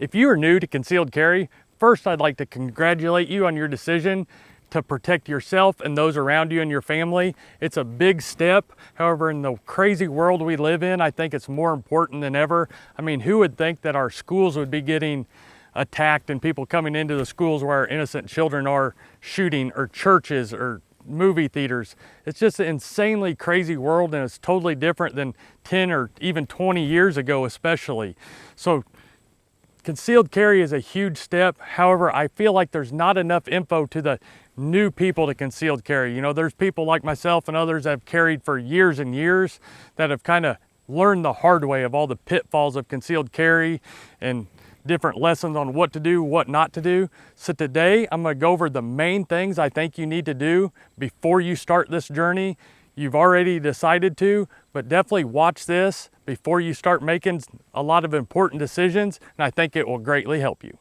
If you are new to concealed carry, first I'd like to congratulate you on your decision to protect yourself and those around you and your family. It's a big step. However, in the crazy world we live in, I think it's more important than ever. I mean, who would think that our schools would be getting attacked and people coming into the schools where our innocent children are shooting, or churches or movie theaters? It's just an insanely crazy world, and it's totally different than 10 or even 20 years ago, especially. So concealed carry is a huge step. However, I feel like there's not enough info to the new people to concealed carry. You know, there's people like myself and others that have carried for years and years that have kind of learned the hard way of all the pitfalls of concealed carry and different lessons on what to do, what not to do. So today I'm going to go over the main things I think you need to do before you start this journey. You've already decided to, but definitely watch this before you start making a lot of important decisions, and I think it will greatly help you.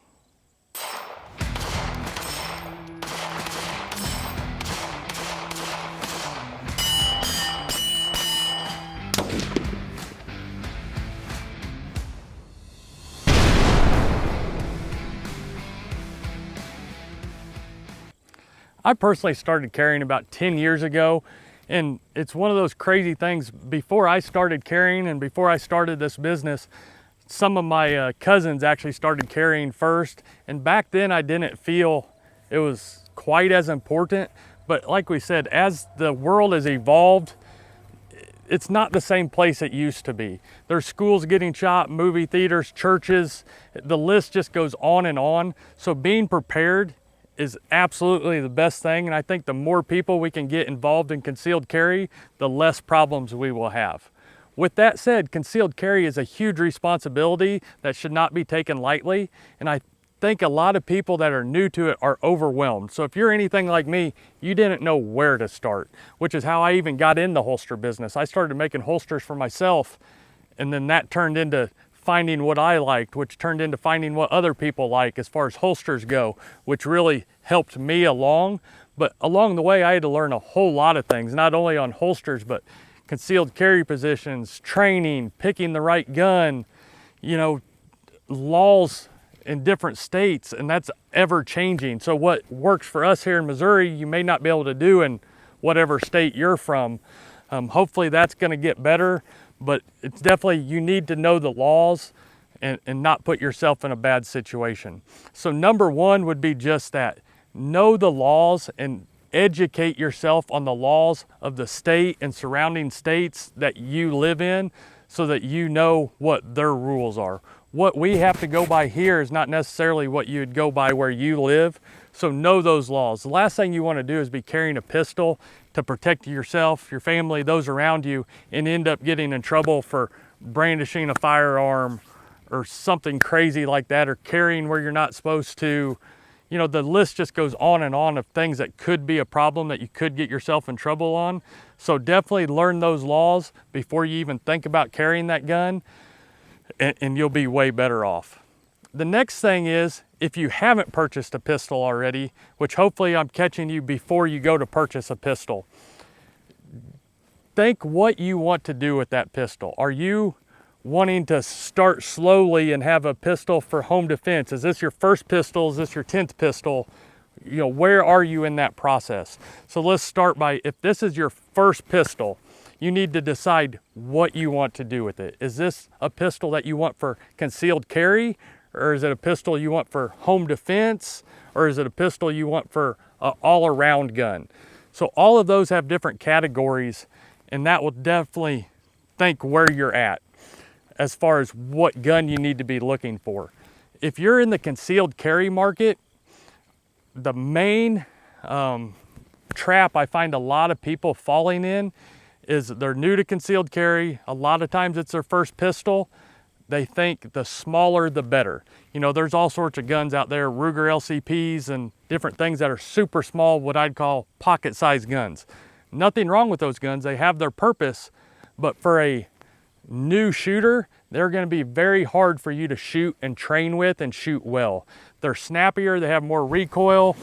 I personally started carrying about 10 years ago, and it's one of those crazy things. Before I started carrying and before I started this business, some of my cousins actually started carrying first, and back then I didn't feel it was quite as important. But like we said, as the world has evolved, it's not the same place it used to be. There's schools getting shot, movie theaters, churches, the list just goes on and on. So being prepared is absolutely the best thing, and I think the more people we can get involved in concealed carry, the less problems we will have. With that said, concealed carry is a huge responsibility that should not be taken lightly, and I think a lot of people that are new to it are overwhelmed. So if you're anything like me, you didn't know where to start, which is how I even got in the holster business. I started making holsters for myself, and then that turned into finding what I liked, which turned into finding what other people like as far as holsters go, which really helped me along. But along the way, I had to learn a whole lot of things, not only on holsters, but concealed carry positions, training, picking the right gun, you know, laws in different states, and that's ever changing. So what works for us here in Missouri, you may not be able to do in whatever state you're from. Hopefully that's gonna get better. But it's definitely, you need to know the laws and not put yourself in a bad situation. So number one would be just that. Know the laws and educate yourself on the laws of the state and surrounding states that you live in so that you know what their rules are. What we have to go by here is not necessarily what you'd go by where you live. So know those laws. The last thing you want to do is be carrying a pistol to protect yourself, your family, those around you, and end up getting in trouble for brandishing a firearm or something crazy like that, or carrying where you're not supposed to. You know, the list just goes on and on of things that could be a problem that you could get yourself in trouble on. So definitely learn those laws before you even think about carrying that gun, and you'll be way better off. The next thing is, if you haven't purchased a pistol already, which hopefully I'm catching you before you go to purchase a pistol, think what you want to do with that pistol. Are you wanting to start slowly and have a pistol for home defense? Is this your first pistol? Is this your 10th pistol? You know, where are you in that process? So let's start by, if this is your first pistol, you need to decide what you want to do with it. Is this a pistol that you want for concealed carry? Or is it a pistol you want for home defense? Or is it a pistol you want for an all-around gun? So all of those have different categories, and that will definitely think where you're at as far as what gun you need to be looking for. If you're in the concealed carry market, the main trap I find a lot of people falling in is they're new to concealed carry. A lot of times it's their first pistol. They think the smaller the better. You know, there's all sorts of guns out there, Ruger LCPs and different things that are super small, what I'd call pocket-sized guns. Nothing wrong with those guns, they have their purpose, but for a new shooter, they're gonna be very hard for you to shoot and train with and shoot well. They're snappier, they have more recoil,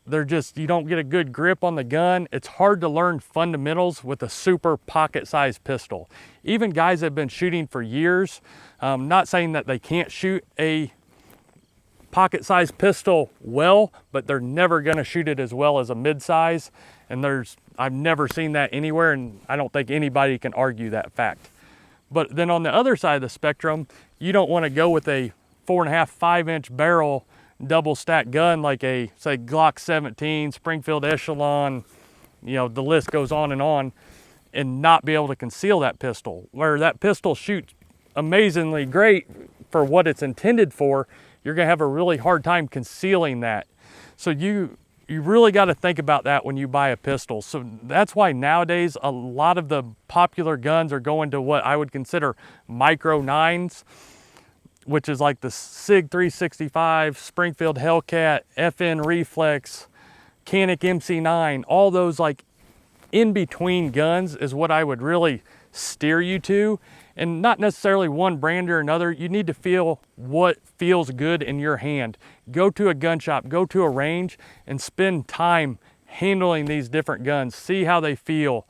they're just, you don't get a good grip on the gun. It's hard to learn fundamentals with a super pocket-sized pistol. Even guys that have been shooting for years, not saying that they can't shoot a pocket-sized pistol well, but they're never going to shoot it as well as a mid-size. And I've never seen that anywhere, and I don't think anybody can argue that fact. But then on the other side of the spectrum, you don't want to go with a 4.5, 5-inch barrel double stack gun like a, say, Glock 17, Springfield Echelon, you know, the list goes on, and not be able to conceal that pistol. Where that pistol shoots amazingly great for what it's intended for, you're gonna have a really hard time concealing that. So you really got to think about that when you buy a pistol. So that's why nowadays a lot of the popular guns are going to what I would consider micro 9s, which is like the SIG 365, Springfield Hellcat, FN Reflex, Canik MC9, all those like in between guns is what I would really steer you to. And not necessarily one brand or another. You need to feel what feels good in your hand. Go to a gun shop, go to a range, and spend time handling these different guns. See how they feel.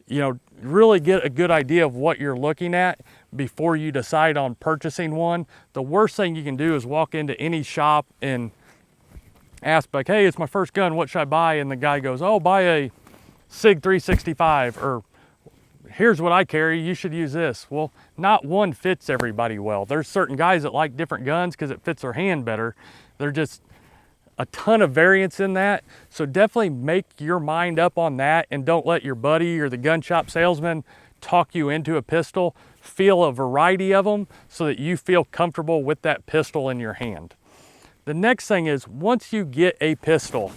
You know, really get a good idea of what you're looking at before you decide on purchasing one. The worst thing you can do is walk into any shop and ask, like, hey, it's my first gun, what should I buy? And the guy goes, oh, buy a SIG 365, or here's what I carry, you should use this. Well, not one fits everybody well. There's certain guys that like different guns because it fits their hand better. There's just a ton of variance in that. So definitely make your mind up on that, and don't let your buddy or the gun shop salesman talk you into a pistol. Feel a variety of them so that you feel comfortable with that pistol in your hand. The next thing is, once you get a pistol,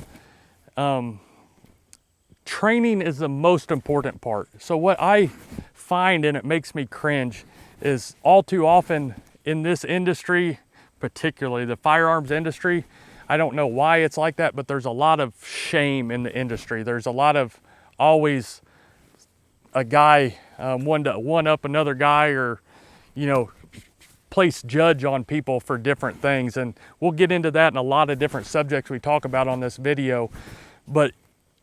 training is the most important part. So what I find, and it makes me cringe, is all too often in this industry, particularly the firearms industry, I don't know why it's like that, but there's a lot of shame in the industry. There's a lot of always a guy one to one up another guy, or, you know, place judge on people for different things. And we'll get into that in a lot of different subjects we talk about on this video. But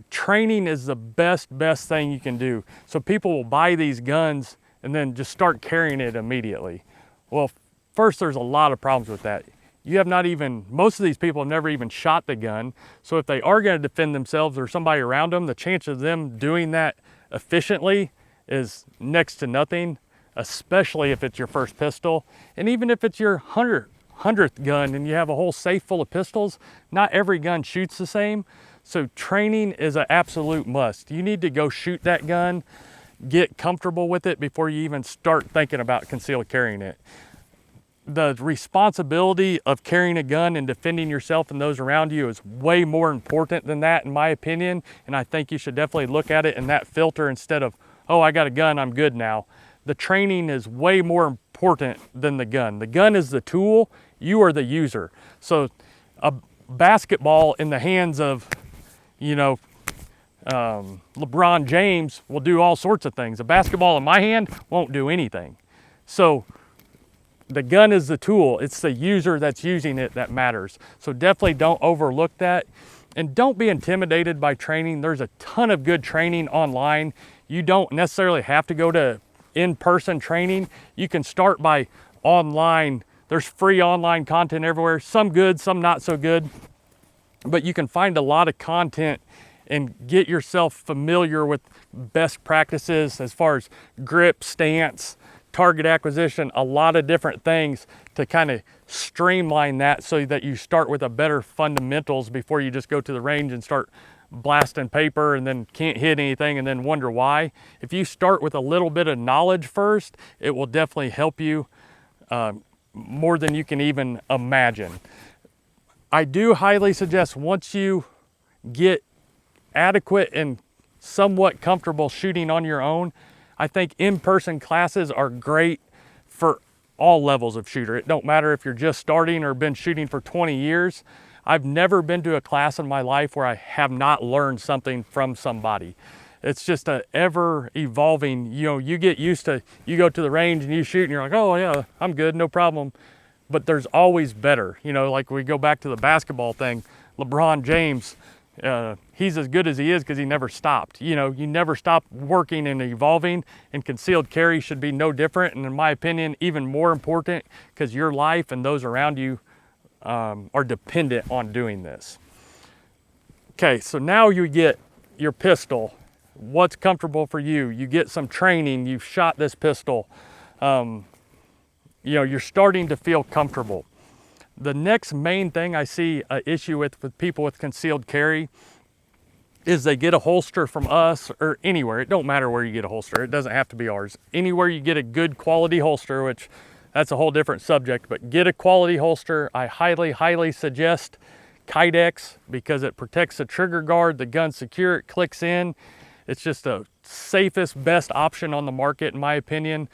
training is the best thing you can do. So people will buy these guns and then just start carrying it immediately. Well, first, there's a lot of problems with that. You have not even, most of these people have never even shot the gun. So if they are going to defend themselves or somebody around them, the chance of them doing that efficiently is next to nothing, especially if it's your first pistol. And even if it's your 100th gun and you have a whole safe full of pistols, not every gun shoots the same. So training is an absolute must. You need to go shoot that gun, get comfortable with it before you even start thinking about concealed carrying it. The responsibility of carrying a gun and defending yourself and those around you is way more important than that, in my opinion. And I think you should definitely look at it in that filter instead of, oh, I got a gun, I'm good now. The training is way more important than the gun. The gun is the tool, you are the user. So a basketball in the hands of, you know, LeBron James will do all sorts of things. A basketball in my hand won't do anything. So the gun is the tool. It's the user that's using it that matters. So definitely don't overlook that. And don't be intimidated by training. There's a ton of good training online. You don't necessarily have to go to in-person training. You can start by online. There's free online content everywhere. Some good, some not so good. But you can find a lot of content and get yourself familiar with best practices as far as grip, stance, target acquisition, a lot of different things to kind of streamline that so that you start with a better fundamentals before you just go to the range and start blasting paper and then can't hit anything and then wonder why. If you start with a little bit of knowledge first, it will definitely help you more than you can even imagine. I do highly suggest, once you get adequate and somewhat comfortable shooting on your own, I think in-person classes are great for all levels of shooter. It don't matter if you're just starting or been shooting for 20 years. I've never been to a class in my life where I have not learned something from somebody. It's just a ever evolving, you know, you get used to, you go to the range and you shoot and you're like, oh yeah, I'm good, no problem. But there's always better. You know, like we go back to the basketball thing, LeBron James, he's as good as he is because he never stopped. You know, you never stop working and evolving, and concealed carry should be no different. And in my opinion, even more important, because your life and those around you are dependent on doing this. Okay, so now you get your pistol. What's comfortable for you? You get some training, you've shot this pistol. You're starting to feel comfortable. The next main thing I see an issue with people with concealed carry is they get a holster from us or anywhere. It don't matter where you get a holster. It doesn't have to be ours. Anywhere you get a good quality holster, which that's a whole different subject, but get a quality holster. I highly, highly suggest Kydex because it protects the trigger guard, the gun's secure, it clicks in. It's just the safest, best option on the market in my opinion.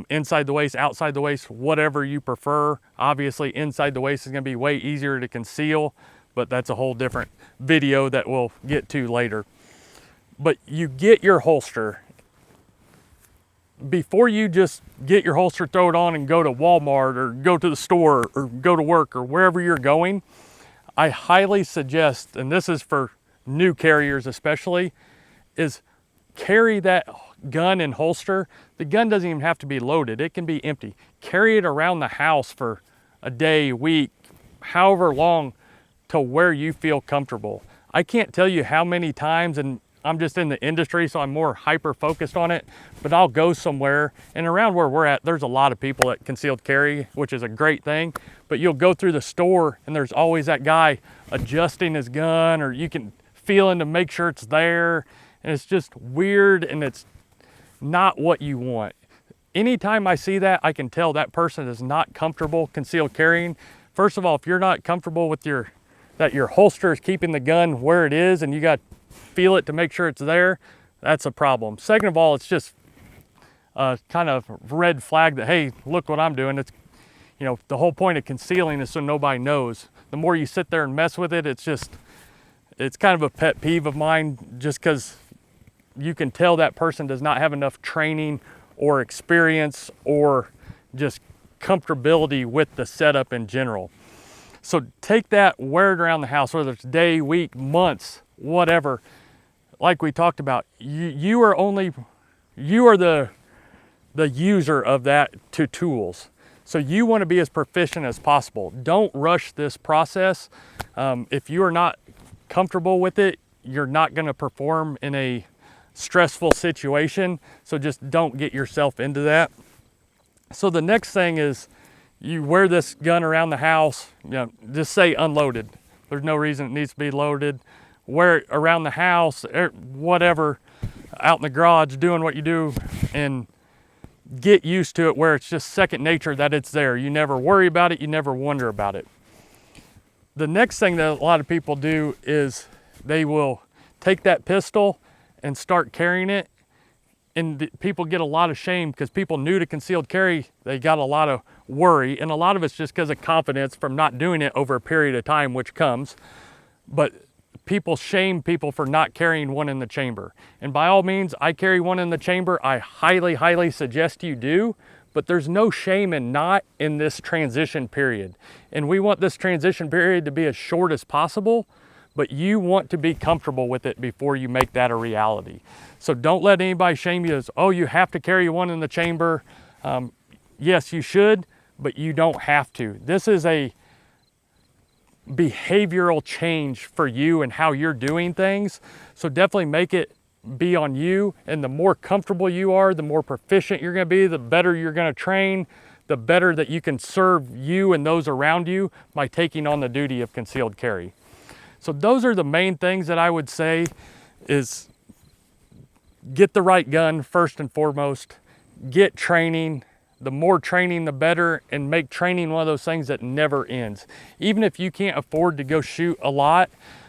Inside the waist, outside the waist, whatever you prefer. Obviously inside the waist is gonna be way easier to conceal, but that's a whole different video that we'll get to later. But you get your holster. Before you just get your holster, throw it on and go to Walmart or go to the store or go to work or wherever you're going, I highly suggest, and this is for new carriers especially, is carry that gun and holster. The gun doesn't even have to be loaded. It can be empty. Carry it around the house for a day, week, however long to where you feel comfortable. I can't tell you how many times, and I'm just in the industry, so I'm more hyper focused on it, but I'll go somewhere, and around where we're at, there's a lot of people that concealed carry, which is a great thing, but you'll go through the store and there's always that guy adjusting his gun, or you can feel him to make sure it's there, and it's just weird and it's not what you want. Anytime I see that, I can tell that person is not comfortable concealed carrying. First of all, if you're not comfortable with that your holster is keeping the gun where it is and you got to feel it to make sure it's there, that's a problem. Second of all, it's just a kind of red flag that, hey, look what I'm doing. It's, the whole point of concealing is so nobody knows. The more you sit there and mess with it, it's kind of a pet peeve of mine, just because you can tell that person does not have enough training or experience or just comfortability with the setup in general. So take that, wear it around the house, whether it's day, week, months, whatever. Like we talked about, you are the user of that to tools. So you want to be as proficient as possible. Don't rush this process. If you are not comfortable with it, you're not going to perform in a stressful situation. So just don't get yourself into that. So the next thing is, you wear this gun around the house, just say unloaded. There's no reason it needs to be loaded. Wear it around the house, whatever, out in the garage, doing what you do, and get used to it where it's just second nature that it's there. You never worry about it, you never wonder about it. The next thing that a lot of people do is they will take that pistol and start carrying it, and people get a lot of shame because people new to concealed carry, they got a lot of worry, and a lot of it's just because of confidence from not doing it over a period of time, which comes. But people shame people for not carrying one in the chamber. And by all means, I carry one in the chamber. I highly, highly suggest you do, but there's no shame in not in this transition period. And we want this transition period to be as short as possible, but you want to be comfortable with it before you make that a reality. So don't let anybody shame you as, oh, you have to carry one in the chamber. Yes, you should, but you don't have to. This is a behavioral change for you and how you're doing things. So definitely make it be on you. And the more comfortable you are, the more proficient you're going to be, the better you're going to train, the better that you can serve you and those around you by taking on the duty of concealed carry. So those are the main things that I would say is get the right gun first and foremost, get training. The more training, the better, and make training one of those things that never ends. Even if you can't afford to go shoot a lot,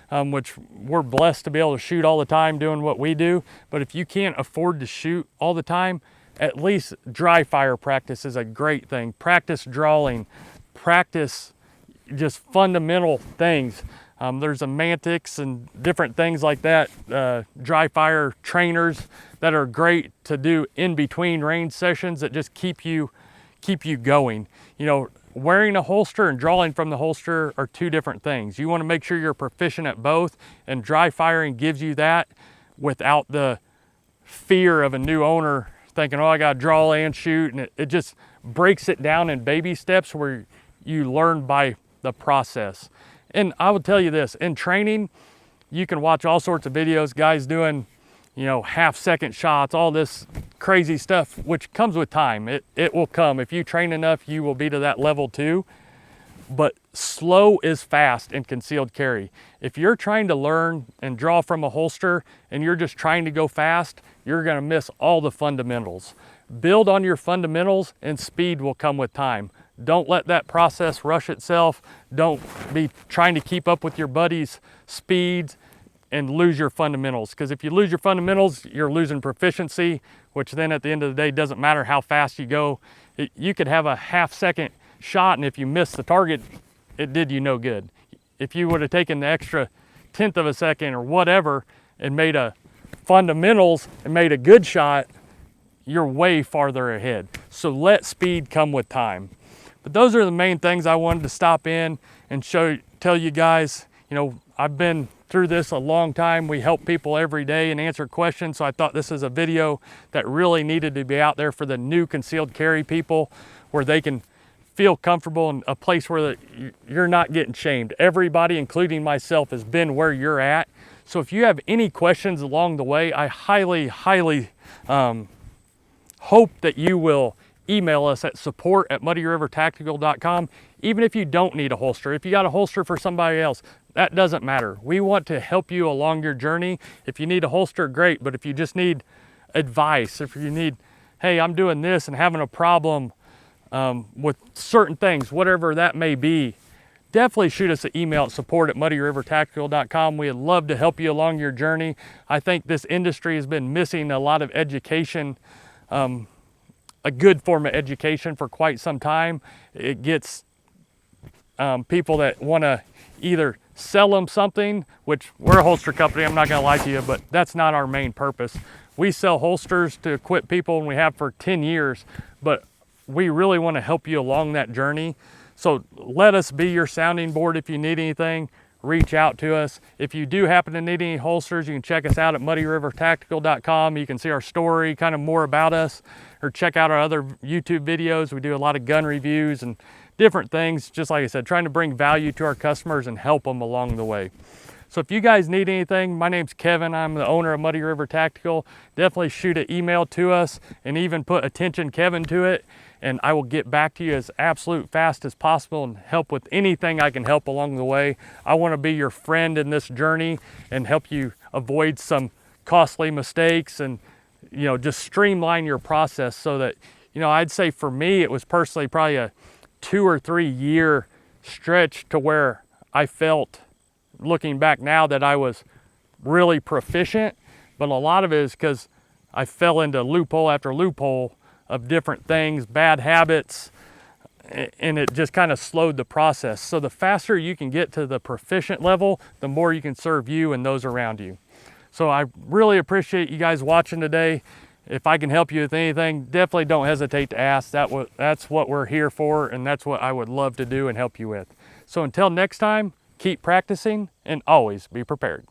which we're blessed to be able to shoot all the time doing what we do, but if you can't afford to shoot all the time, at least dry fire practice is a great thing. Practice drawing, practice just fundamental things. There's semantics and different things like that, dry fire trainers that are great to do in between range sessions that just keep you going. Wearing a holster and drawing from the holster are two different things. You want to make sure you're proficient at both, and dry firing gives you that without the fear of a new owner thinking, oh, I got to draw and shoot, and it just breaks it down in baby steps where you learn by the process. And I will tell you this, in training, you can watch all sorts of videos, guys doing, you know, half-second shots, all this crazy stuff, which comes with time. It will come. If you train enough, you will be to that level too. But slow is fast in concealed carry. If you're trying to learn and draw from a holster and you're just trying to go fast, you're gonna miss all the fundamentals. Build on your fundamentals and speed will come with time. Don't let that process rush itself. Don't be trying to keep up with your buddies' speeds and lose your fundamentals. Because if you lose your fundamentals, you're losing proficiency, which then at the end of the day doesn't matter how fast you go. You could have a half-second shot, and if you miss the target, it did you no good. If you would have taken the extra 1/10 of a second or whatever and made a fundamentals and made a good shot, you're way farther ahead. So let speed come with time. But those are the main things I wanted to stop in and tell you guys. You know, I've been through this a long time. We help people every day and answer questions. So I thought this is a video that really needed to be out there for the new concealed carry people, where they can feel comfortable in a place where you're not getting shamed. Everybody, including myself, has been where you're at. So if you have any questions along the way, I highly hope that you will email us at support@muddyrivertactical.com. Even if you don't need a holster, if you got a holster for somebody else, that doesn't matter. We want to help you along your journey. If you need a holster, great. But if you just need advice, if you need, hey, I'm doing this and having a problem with certain things, whatever that may be, definitely shoot us an email at support@muddyrivertactical.com. We'd love to help you along your journey. I think this industry has been missing a lot of education, a good form of education for quite some time. It gets people that want to either sell them something, which we're a holster company, I'm not going to lie to you, but that's not our main purpose. We sell holsters to equip people, and we have for 10 years, but we really want to help you along that journey. So let us be your sounding board. If you need anything, reach out to us. If you do happen to need any holsters, you can check us out at muddyrivertactical.com. You can see our story, kind of more about us, or check out our other YouTube videos. We do a lot of gun reviews and different things, just like I said, trying to bring value to our customers and help them along the way. So if you guys need anything, my name's Kevin. I'm the owner of Muddy River Tactical. Definitely shoot an email to us and even put attention Kevin to it, and I will get back to you as absolute fast as possible and help with anything I can help along the way. I want to be your friend in this journey and help you avoid some costly mistakes and, you know, just streamline your process so that, you know, I'd say for me, it was personally probably a 2 or 3 year stretch to where I felt, looking back now, that I was really proficient, but a lot of it is because I fell into loophole after loophole of different things, bad habits, and it just kind of slowed the process. So the faster you can get to the proficient level, the more you can serve you and those around you. So I really appreciate you guys watching today. If I can help you with anything, definitely don't hesitate to ask. That's what we're here for, and that's what I would love to do and help you with. So until next time, keep practicing and always be prepared.